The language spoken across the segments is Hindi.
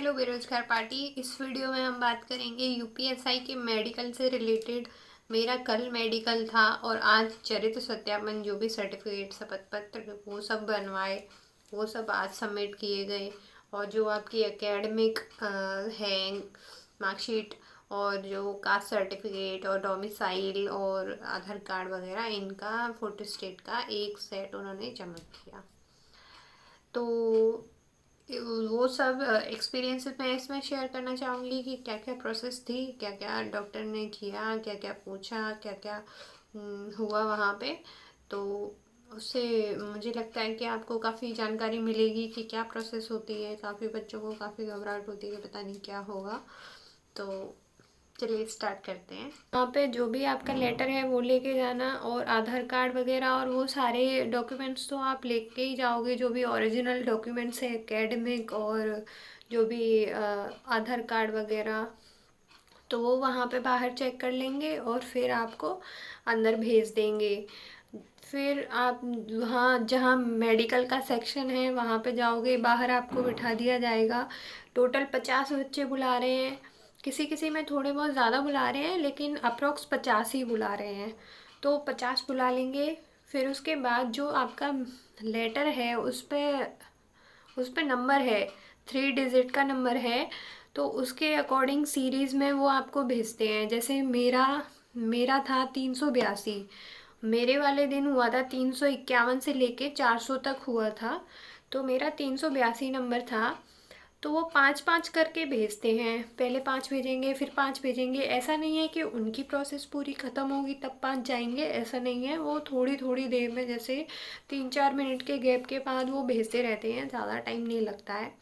हेलो बेरोजगार पार्टी। इस वीडियो में हम बात करेंगे यूपीएसआई के मेडिकल से रिलेटेड। मेरा कल मेडिकल था और आज चरित्र सत्यापन जो भी सर्टिफिकेट शपथ पत्र वो सब बनवाए, वो सब आज सबमिट किए गए। और जो आपकी एकेडमिक है मार्कशीट और जो कास्ट सर्टिफिकेट और डोमिसाइल और आधार कार्ड वगैरह, इनका फोटोस्टेट का एक सेट उन्होंने जमा किया। तो वो सब एक्सपीरियंस मैं इसमें शेयर करना चाहूँगी कि क्या क्या प्रोसेस थी, क्या क्या डॉक्टर ने किया, क्या क्या पूछा, क्या क्या हुआ वहाँ पे। तो उससे मुझे लगता है कि आपको काफ़ी जानकारी मिलेगी कि क्या प्रोसेस होती है। काफ़ी बच्चों को काफ़ी घबराहट होती है कि पता नहीं क्या होगा। तो चलिए स्टार्ट करते हैं। वहाँ पे जो भी आपका लेटर है वो लेके जाना, और आधार कार्ड वगैरह और वो सारे डॉक्यूमेंट्स तो आप लेके ही जाओगे। जो भी ओरिजिनल डॉक्यूमेंट्स हैं एकेडमिक और जो भी आधार कार्ड वगैरह, तो वो वहाँ पे बाहर चेक कर लेंगे और फिर आपको अंदर भेज देंगे। फिर आप वहाँ जहाँ मेडिकल का सेक्शन है वहाँ पे जाओगे, बाहर आपको बिठा दिया जाएगा। टोटल 50 बच्चे बुला रहे हैं, किसी किसी में थोड़े बहुत ज़्यादा बुला रहे हैं लेकिन अप्रोक्स 50 ही बुला रहे हैं। तो 50 बुला लेंगे। फिर उसके बाद जो आपका लेटर है उस पे नंबर है, 3 डिजिट का नंबर है। तो उसके अकॉर्डिंग सीरीज़ में वो आपको भेजते हैं। जैसे मेरा मेरा था 382, मेरे वाले दिन हुआ था 351 से लेके 400 तक हुआ था। तो मेरा 382 नंबर था। तो वो 5-5 करके भेजते हैं, पहले 5 भेजेंगे फिर 5 भेजेंगे। ऐसा नहीं है कि उनकी प्रोसेस पूरी ख़त्म होगी तब 5 जाएंगे, ऐसा नहीं है। वो थोड़ी थोड़ी देर में, जैसे 3-4 मिनट के गैप के बाद वो भेजते रहते हैं, ज़्यादा टाइम नहीं लगता है।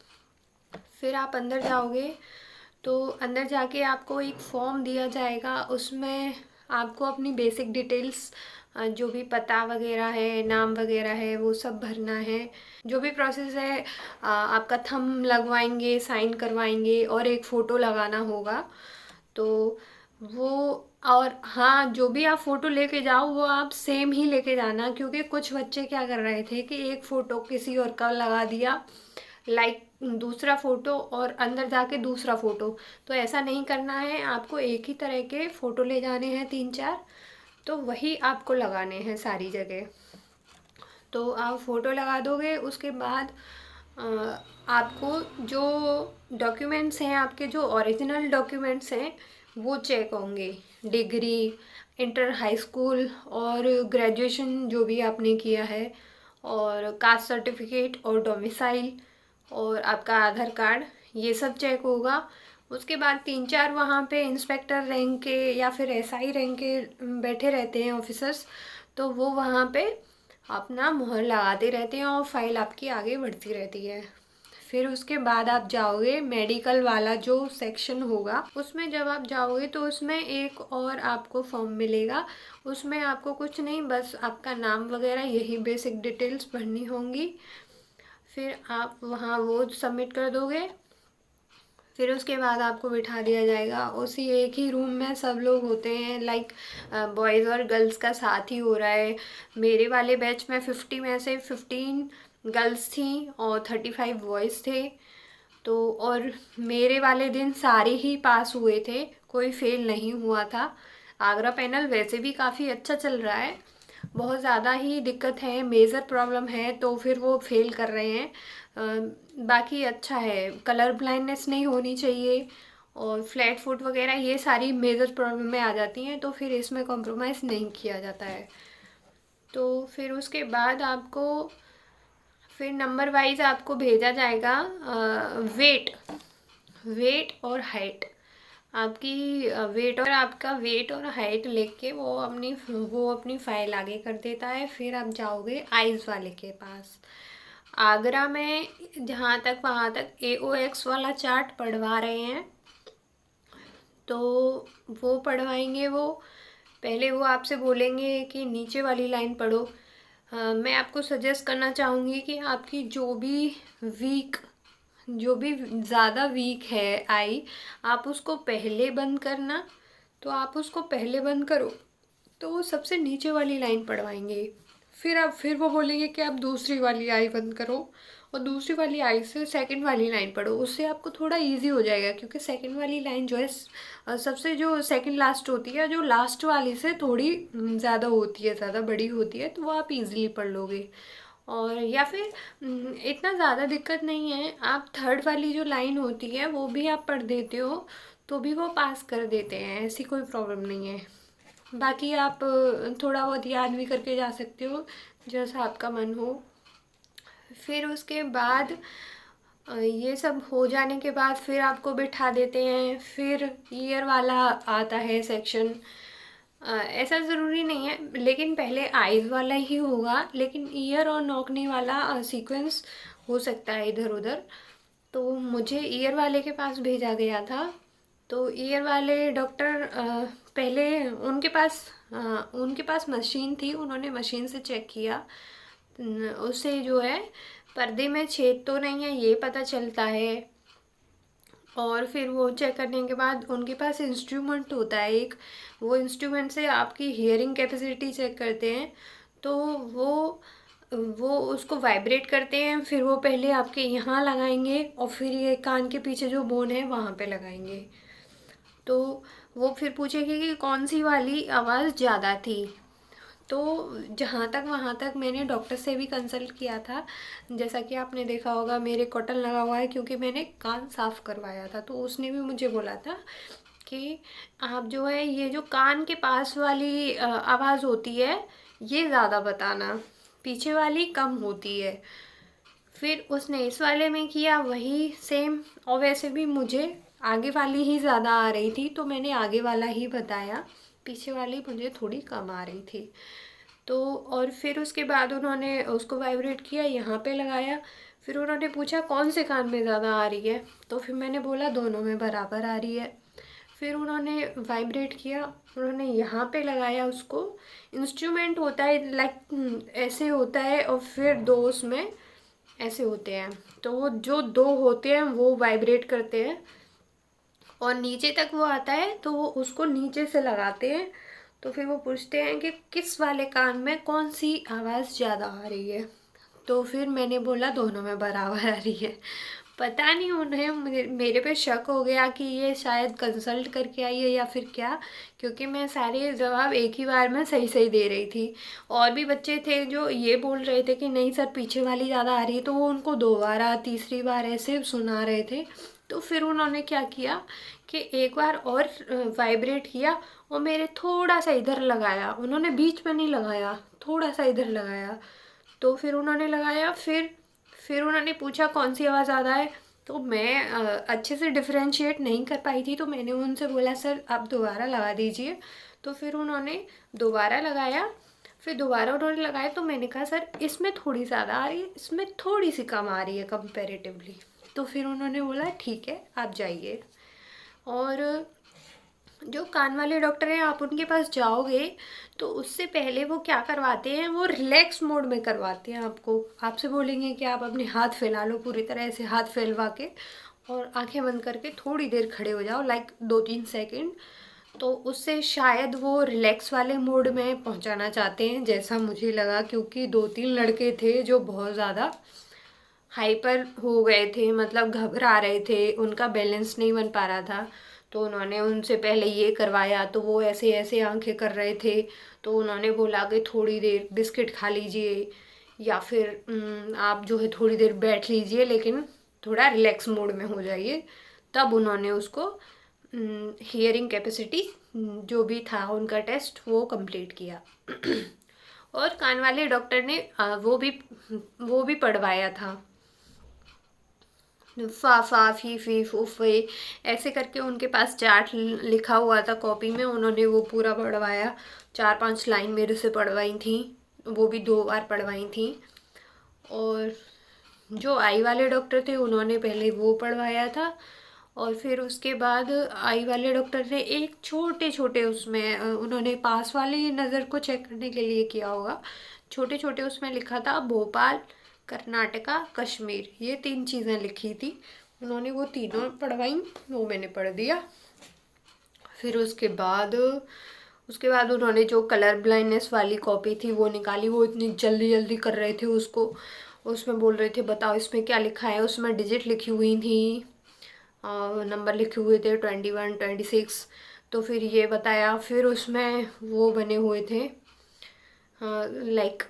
फिर आप अंदर जाओगे तो अंदर जाके आपको एक फॉर्म दिया जाएगा। उसमें आपको अपनी बेसिक डिटेल्स, जो भी पता वगैरह है, नाम वगैरह है, वो सब भरना है। जो भी प्रोसेस है, आपका थंब लगवाएंगे, साइन करवाएंगे और एक फ़ोटो लगाना होगा। तो वो, और हाँ, जो भी आप फ़ोटो लेके जाओ वो आप सेम ही लेके जाना, क्योंकि कुछ बच्चे क्या कर रहे थे कि एक फ़ोटो किसी और का लगा दिया, लाइक दूसरा फ़ोटो, और अंदर जाके दूसरा फ़ोटो। तो ऐसा नहीं करना है, आपको एक ही तरह के फ़ोटो ले जाने हैं 3-4, तो वही आपको लगाने हैं सारी जगह। तो आप फ़ोटो लगा दोगे। उसके बाद आपको जो डॉक्यूमेंट्स हैं, आपके जो ओरिजिनल डॉक्यूमेंट्स हैं वो चेक होंगे। डिग्री, इंटर, हाई स्कूल और ग्रेजुएशन जो भी आपने किया है, और कास्ट सर्टिफिकेट और डोमिसाइल और आपका आधार कार्ड, ये सब चेक होगा। उसके बाद 3-4 वहाँ पे इंस्पेक्टर रैंक के या फिर एसआई रैंक के बैठे रहते हैं ऑफिसर्स। तो वो वहाँ पे अपना मुहर लगाते रहते हैं और फाइल आपकी आगे बढ़ती रहती है। फिर उसके बाद आप जाओगे मेडिकल वाला जो सेक्शन होगा, उसमें जब आप जाओगे तो उसमें एक और आपको फॉर्म मिलेगा। उसमें आपको कुछ नहीं, बस आपका नाम वगैरह यही बेसिक डिटेल्स भरनी होंगी। फिर आप वहाँ वो सबमिट कर दोगे। फिर उसके बाद आपको बिठा दिया जाएगा उसी एक ही रूम में। सब लोग होते हैं, लाइक बॉयज़ और गर्ल्स का साथ ही हो रहा है। मेरे वाले बैच में 50 में से 15 गर्ल्स थी और 35 बॉयज़ थे। तो और मेरे वाले दिन सारे ही पास हुए थे, कोई फेल नहीं हुआ था। आगरा पैनल वैसे भी काफ़ी अच्छा चल रहा है। बहुत ज़्यादा ही दिक्कत है, मेजर प्रॉब्लम है तो फिर वो फेल कर रहे हैं। बाकी अच्छा है, कलर ब्लाइंडनेस नहीं होनी चाहिए और फ्लैट फुट वगैरह ये सारी मेजर प्रॉब्लम में आ जाती हैं, तो फिर इसमें कॉम्प्रोमाइज़ नहीं किया जाता है। तो फिर उसके बाद आपको फिर नंबर वाइज आपको भेजा जाएगा। वेट वेट और हाइट, आपकी वेट और आपका वेट और हाइट लिख के वो अपनी फाइल आगे कर देता है। फिर आप जाओगे आइज़ वाले के पास। आगरा में जहाँ तक वहाँ तक AOX वाला चार्ट पढ़वा रहे हैं, तो वो पढ़वाएंगे। वो पहले वो आपसे बोलेंगे कि नीचे वाली लाइन पढ़ो। मैं आपको सजेस्ट करना चाहूँगी कि आपकी जो भी ज़्यादा वीक है आई, आप उसको पहले बंद करना। तो आप उसको पहले बंद करो तो वो सबसे नीचे वाली लाइन पढ़वाएंगे। फिर वो बोलेंगे कि आप दूसरी वाली आई बंद करो और दूसरी वाली आई से सेकंड वाली लाइन पढ़ो, उससे आपको थोड़ा इजी हो जाएगा, क्योंकि सेकंड वाली लाइन जो है सबसे जो सेकंड लास्ट होती है, जो लास्ट वाली से थोड़ी ज़्यादा होती है, ज़्यादा बड़ी होती है, तो वो आप इजीली पढ़ लोगे। और या फिर इतना ज़्यादा दिक्कत नहीं है, आप थर्ड वाली जो लाइन होती है वो भी आप पढ़ देते हो तो भी वो पास कर देते हैं, ऐसी कोई प्रॉब्लम नहीं है। बाकी आप थोड़ा बहुत याद भी करके जा सकते हो, जैसा आपका मन हो। फिर उसके बाद ये सब हो जाने के बाद फिर आपको बिठा देते हैं, फिर ईयर वाला आता है सेक्शन। ऐसा ज़रूरी नहीं है, लेकिन पहले आइज़ वाला ही होगा, लेकिन ईयर और नोकनी वाला सीक्वेंस हो सकता है इधर उधर। तो मुझे ईयर वाले के पास भेजा गया था। तो ईयर वाले डॉक्टर पहले उनके पास मशीन थी, उन्होंने मशीन से चेक किया। उससे जो है पर्दे में छेद तो नहीं है ये पता चलता है। और फिर वो चेक करने के बाद उनके पास इंस्ट्रूमेंट होता है एक, वो इंस्ट्रूमेंट से आपकी हियरिंग कैपेसिटी चेक करते हैं। तो वो उसको वाइब्रेट करते हैं, फिर वो पहले आपके यहाँ लगाएंगे और फिर ये कान के पीछे जो बोन है वहाँ पे लगाएंगे। तो वो फिर पूछेगी कि कौन सी वाली आवाज़ ज़्यादा थी। तो जहाँ तक वहाँ तक मैंने डॉक्टर से भी कंसल्ट किया था, जैसा कि आपने देखा होगा मेरे कॉटन लगा हुआ है क्योंकि मैंने कान साफ़ करवाया था। तो उसने भी मुझे बोला था कि आप जो है ये जो कान के पास वाली आवाज़ होती है ये ज़्यादा बताना, पीछे वाली कम होती है। फिर उसने इस वाले में किया वही सेम, और वैसे भी मुझे आगे वाली ही ज़्यादा आ रही थी तो मैंने आगे वाला ही बताया, पीछे वाली मुझे थोड़ी कम आ रही थी। तो और फिर उसके बाद उन्होंने उसको वाइब्रेट किया, यहाँ पे लगाया। फिर उन्होंने पूछा कौन से कान में ज़्यादा आ रही है, तो फिर मैंने बोला दोनों में बराबर आ रही है। फिर उन्होंने वाइब्रेट किया, उन्होंने यहाँ पे लगाया उसको। इंस्ट्रूमेंट होता है लाइक ऐसे होता है और फिर दो उसमें ऐसे होते हैं, तो वो जो दो होते हैं वो वाइब्रेट करते हैं और नीचे तक वो आता है, तो वो उसको नीचे से लगाते हैं। तो फिर वो पूछते हैं कि किस वाले कान में कौन सी आवाज़ ज़्यादा आ रही है। तो फिर मैंने बोला दोनों में बराबर आ रही है। पता नहीं उन्हें मेरे पे शक हो गया कि ये शायद कंसल्ट करके आई है या फिर क्या, क्योंकि मैं सारे जवाब एक ही बार में सही सही दे रही थी। और भी बच्चे थे जो ये बोल रहे थे कि नहीं सर पीछे वाली ज़्यादा आ रही है, तो वो उनको दो बार तीसरी बार ऐसे सुना रहे थे। तो फिर उन्होंने क्या किया कि एक बार और वाइब्रेट किया और मेरे थोड़ा सा इधर लगाया, उन्होंने बीच में नहीं लगाया, थोड़ा सा इधर लगाया। तो फिर उन्होंने लगाया, फिर उन्होंने पूछा कौन सी आवाज़ ज़्यादा है। तो मैं अच्छे से डिफरेंशिएट नहीं कर पाई थी, तो मैंने उनसे बोला सर आप दोबारा लगा दीजिए। तो फिर उन्होंने दोबारा लगाया, फिर दोबारा उन्होंने लगाया। तो मैंने कहा सर इसमें थोड़ी ज़्यादा आ रही है, इसमें थोड़ी सी कम आ रही है कंपैरेटिवली। तो फिर उन्होंने बोला ठीक है आप जाइए। और जो कान वाले डॉक्टर हैं आप उनके पास जाओगे तो उससे पहले वो क्या करवाते हैं, वो रिलैक्स मोड में करवाते हैं आपको। आपसे बोलेंगे कि आप अपने हाथ फैला लो, पूरी तरह से हाथ फैलवा के और आंखें बंद करके थोड़ी देर खड़े हो जाओ, लाइक 2-3 सेकंड। तो उससे शायद वो रिलैक्स वाले मोड में पहुंचाना चाहते हैं, जैसा मुझे लगा, क्योंकि 2-3 लड़के थे जो बहुत ज़्यादा हाइपर हो गए थे, मतलब घबरा रहे थे, उनका बैलेंस नहीं बन पा रहा था। तो उन्होंने उनसे पहले ये करवाया तो वो ऐसे ऐसे आंखें कर रहे थे। तो उन्होंने बोला कि थोड़ी देर बिस्किट खा लीजिए या फिर आप जो है थोड़ी देर बैठ लीजिए, लेकिन थोड़ा रिलैक्स मोड में हो जाइए। तब उन्होंने उसको हियरिंग कैपेसिटी जो भी था उनका टेस्ट वो कंप्लीट किया। और कान वाले डॉक्टर ने वो भी पढ़वाया था, फा फा फी फी फू फे ऐसे करके उनके पास चार्ट लिखा हुआ था कॉपी में, उन्होंने वो पूरा पढ़वाया। 4-5 लाइन मेरे से पढ़वाई थी, वो भी 2 बार पढ़वाई थी। और जो आई वाले डॉक्टर थे उन्होंने पहले वो पढ़वाया था, और फिर उसके बाद आई वाले डॉक्टर ने एक छोटे छोटे उसमें उन्होंने पास वाली नज़र को चेक करने के लिए किया होगा, छोटे छोटे उसमें लिखा था भोपाल, कर्नाटका, कश्मीर, ये 3 चीज़ें लिखी थी। उन्होंने वो तीनों पढ़वाई, वो मैंने पढ़ दिया। फिर उसके बाद उन्होंने जो कलर ब्लाइंडनेस वाली कॉपी थी वो निकाली, वो इतनी जल्दी जल्दी कर रहे थे उसको। उसमें बोल रहे थे बताओ इसमें क्या लिखा है। उसमें डिजिट लिखी हुई थी, नंबर लिखे हुए थे 21 26। तो फिर ये बताया, फिर उसमें वो बने हुए थे लाइक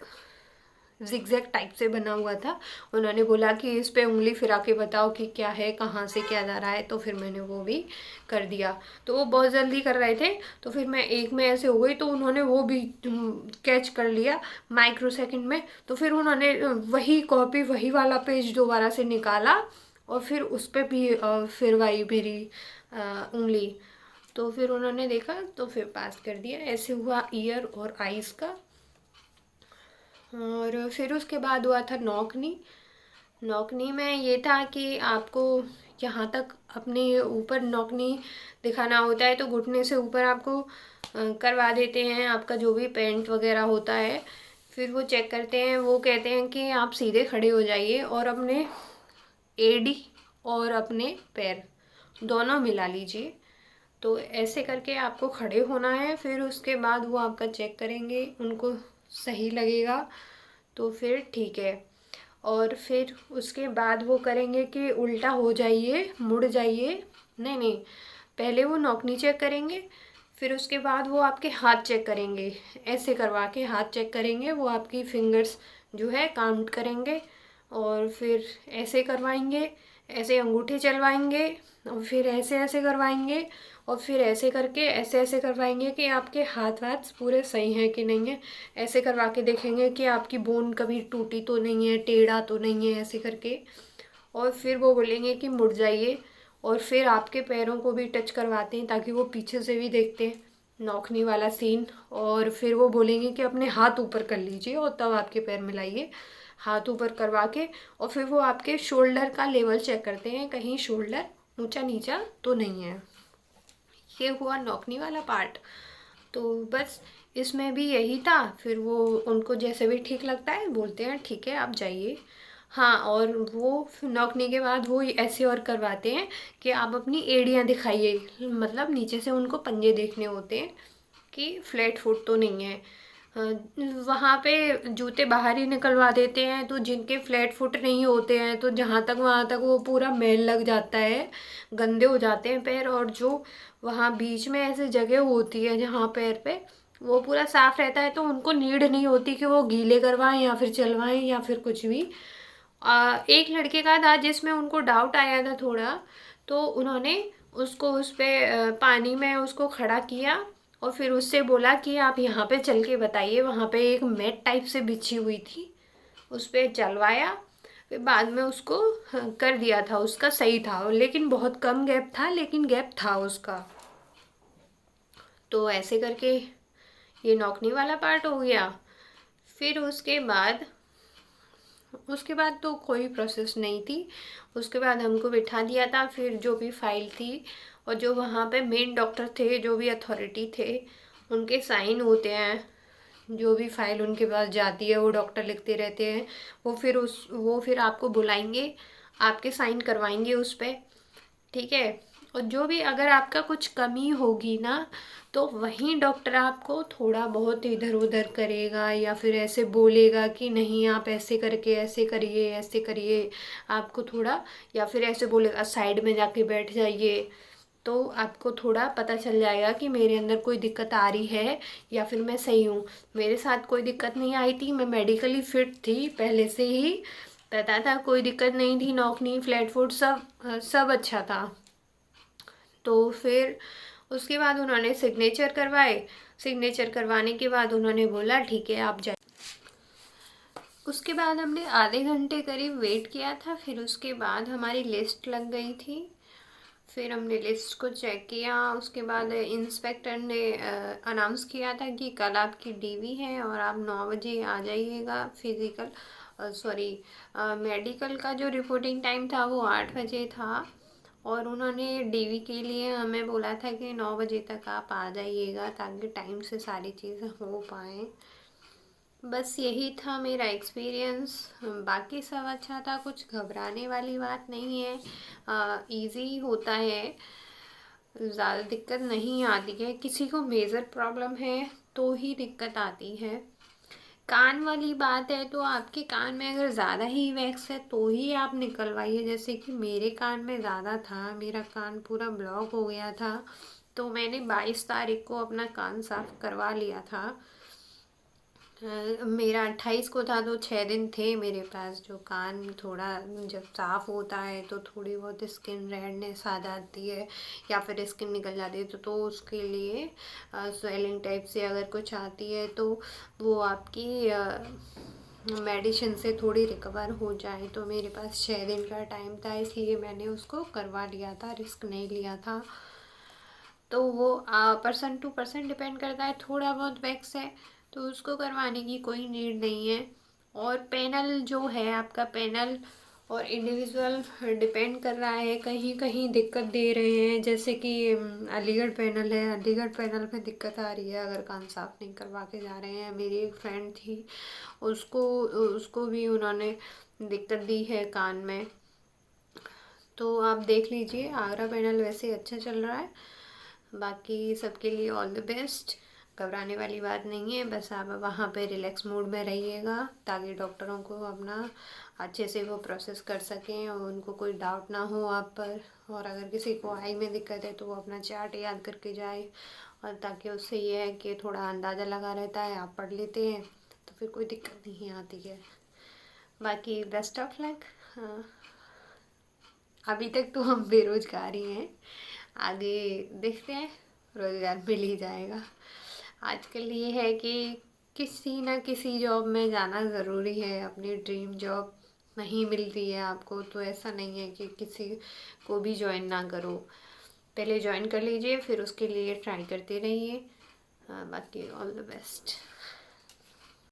जिगजैग टाइप से बना हुआ था। उन्होंने बोला कि इस पे उंगली फिरा के बताओ कि क्या है, कहाँ से क्या जा रहा है। तो फिर मैंने वो भी कर दिया। तो वो बहुत जल्दी कर रहे थे, तो फिर मैं एक में ऐसे हो गई, तो उन्होंने वो भी कैच कर लिया माइक्रो सेकंड में। तो फिर उन्होंने वही कॉपी, वही वाला पेज दोबारा से निकाला और फिर उस पर भी फिरवाई मेरी उंगली। तो फिर उन्होंने देखा तो फिर पास कर दिया। ऐसे हुआ ईयर और आईज का। और फिर उसके बाद हुआ था नौकनी। नौकनी में ये था कि आपको यहाँ तक अपने ऊपर नौकनी दिखाना होता है, तो घुटने से ऊपर आपको करवा देते हैं आपका जो भी पेंट वगैरह होता है। फिर वो चेक करते हैं, वो कहते हैं कि आप सीधे खड़े हो जाइए और अपने एडी और अपने पैर दोनों मिला लीजिए। तो ऐसे करके आपको खड़े होना है। फिर उसके बाद वो आपका चेक करेंगे, उनको सही लगेगा तो फिर ठीक है। और फिर उसके बाद वो करेंगे कि उल्टा हो जाइए, मुड़ जाइए। नहीं नहीं, पहले वो नौकनी चेक करेंगे, फिर उसके बाद वो आपके हाथ चेक करेंगे। ऐसे करवा के हाथ चेक करेंगे, वो आपकी फिंगर्स जो है काउंट करेंगे। और फिर ऐसे करवाएंगे, ऐसे अंगूठे चलवाएंगे, और फिर ऐसे ऐसे करवाएंगे, और फिर ऐसे करके ऐसे ऐसे करवाएंगे कि आपके हाथ वाथ पूरे सही हैं कि नहीं है। ऐसे करवा के देखेंगे कि आपकी बोन कभी टूटी तो नहीं है, टेढ़ा तो नहीं है, ऐसे करके। और फिर वो बोलेंगे कि मुड़ जाइए। और फिर आपके पैरों को भी टच करवाते हैं ताकि वो पीछे से भी देखते हैं नौकनी वाला सीन। और फिर वो बोलेंगे कि अपने हाथ ऊपर कर लीजिए और तब आपके पैर मिलाइए। हाथ ऊपर करवा के और फिर वो आपके शोल्डर का लेवल चेक करते हैं, कहीं शोल्डर ऊंचा नीचा तो नहीं है। ये हुआ नौकनी वाला पार्ट। तो बस इसमें भी यही था। फिर वो उनको जैसे भी ठीक लगता है बोलते हैं ठीक है आप जाइए। हाँ, और वो नौकनी के बाद वो ऐसे और करवाते हैं कि आप अपनी एड़ियाँ दिखाइए, मतलब नीचे से उनको पंजे देखने होते हैं कि फ्लैट फुट तो नहीं है। वहाँ पे जूते बाहर ही निकलवा देते हैं, तो जिनके फ्लैट फुट नहीं होते हैं तो जहाँ तक वहाँ तक वो पूरा मैल लग जाता है, गंदे हो जाते हैं पैर। और जो वहाँ बीच में ऐसी जगह होती है जहाँ पैर पे वो पूरा साफ रहता है, तो उनको नीड नहीं होती कि वो गीले करवाएं या फिर चलवाएं या फिर कुछ भी। एक लड़के का था जिसमें उनको डाउट आया था थोड़ा, तो उन्होंने उसको उस पे पानी में उसको खड़ा किया और फिर उससे बोला कि आप यहाँ पे चल के बताइए। वहाँ पे एक मैट टाइप से बिछी हुई थी, उस पे चलवाया। फिर बाद में उसको कर दिया था, उसका सही था, लेकिन बहुत कम गैप था, लेकिन गैप था उसका। तो ऐसे करके ये नौकनी वाला पार्ट हो गया। फिर उसके बाद तो कोई प्रोसेस नहीं थी। उसके बाद हमको बिठा दिया था। फिर जो भी फाइल थी और जो वहाँ पे मेन डॉक्टर थे, जो भी अथॉरिटी थे, उनके साइन होते हैं। जो भी फाइल उनके पास जाती है वो डॉक्टर लिखते रहते हैं। वो फिर आपको बुलाएंगे, आपके साइन करवाएंगे उस पर, ठीक है। और जो भी अगर आपका कुछ कमी होगी ना, तो वहीं डॉक्टर आपको थोड़ा बहुत इधर उधर करेगा या फिर ऐसे बोलेगा कि नहीं आप ऐसे करके ऐसे करिए, ऐसे करिए आपको थोड़ा। या फिर ऐसे बोलेगा साइड में जाके बैठ जाइए। तो आपको थोड़ा पता चल जाएगा कि मेरे अंदर कोई दिक्कत आ रही है या फिर मैं सही हूँ। मेरे साथ कोई दिक्कत नहीं आई थी, मैं मेडिकली फिट थी पहले से ही, पता था, कोई दिक्कत नहीं थी। नौकनी फ्लैट फुट सब अच्छा था। तो फिर उसके बाद उन्होंने सिग्नेचर करवाए। सिग्नेचर करवाने के बाद उन्होंने बोला ठीक है आप जाइए। उसके बाद हमने आधे घंटे करीब वेट किया था। फिर उसके बाद हमारी लिस्ट लग गई थी। फिर हमने लिस्ट को चेक किया। उसके बाद इंस्पेक्टर ने अनाउंस किया था कि कल आपकी डीवी है और आप 9 बजे आ जाइएगा। फिज़िकल सॉरी मेडिकल का जो रिपोर्टिंग टाइम था वो 8 बजे था। और उन्होंने डीवी के लिए हमें बोला था कि 9 बजे तक आप आ जाइएगा ताकि टाइम से सारी चीज़ें हो पाएँ। बस यही था मेरा एक्सपीरियंस। बाकी सब अच्छा था, कुछ घबराने वाली बात नहीं है। इजी होता है, ज़्यादा दिक्कत नहीं आती है। किसी को मेजर प्रॉब्लम है तो ही दिक्कत आती है। कान वाली बात है तो आपके कान में अगर ज़्यादा ही वैक्स है तो ही आप निकलवाइए। जैसे कि मेरे कान में ज़्यादा था, मेरा कान पूरा ब्लॉक हो गया था, तो मैंने 22 तारीख को अपना कान साफ करवा लिया था। मेरा 28 को था तो 6 दिन थे मेरे पास। जो कान थोड़ा जब साफ़ होता है तो थोड़ी बहुत स्किन रेडनेस आ जाती है या फिर स्किन निकल जाती है, तो उसके लिए स्वेलिंग टाइप से अगर कुछ आती है तो वो आपकी मेडिसिन से थोड़ी रिकवर हो जाए। तो मेरे पास 6 दिन का टाइम था, इसलिए मैंने उसको करवा लिया था, रिस्क नहीं लिया था। तो वो पर्सन टू पर्सन डिपेंड करता है। थोड़ा बहुत वैक्स है तो उसको करवाने की कोई नीड नहीं है। और पैनल जो है आपका, पैनल और इंडिविजुअल डिपेंड कर रहा है। कहीं कहीं दिक्कत दे रहे हैं, जैसे कि अलीगढ़ पैनल है, अलीगढ़ पैनल में दिक्कत आ रही है अगर कान साफ नहीं करवा के जा रहे हैं। मेरी एक फ्रेंड थी, उसको उसको भी उन्होंने दिक्कत दी है कान में। तो आप देख लीजिए, आगरा पैनल वैसे अच्छा चल रहा है। बाकी सबके लिए ऑल द बेस्ट। घबराने वाली बात नहीं है, बस आप वहाँ पे रिलैक्स मूड में रहिएगा ताकि डॉक्टरों को अपना अच्छे से वो प्रोसेस कर सकें और उनको कोई डाउट ना हो आप पर। और अगर किसी को आई में दिक्कत है तो वो अपना चार्ट याद करके जाए, और ताकि उससे ये है कि थोड़ा अंदाज़ा लगा रहता है, आप पढ़ लेते हैं तो फिर कोई दिक्कत नहीं आती है। बाकी बेस्ट ऑफ लक। हाँ, अभी तक तो हम बेरोजगार ही हैं, आगे देखते हैं, रोज़गार मिल ही जाएगा। आजकल ये है कि किसी ना किसी जॉब में जाना ज़रूरी है। अपनी ड्रीम जॉब नहीं मिलती है आपको तो ऐसा नहीं है कि किसी को भी ज्वाइन ना करो, पहले ज्वाइन कर लीजिए, फिर उसके लिए ट्राई करते रहिए। बाकी ऑल द बेस्ट।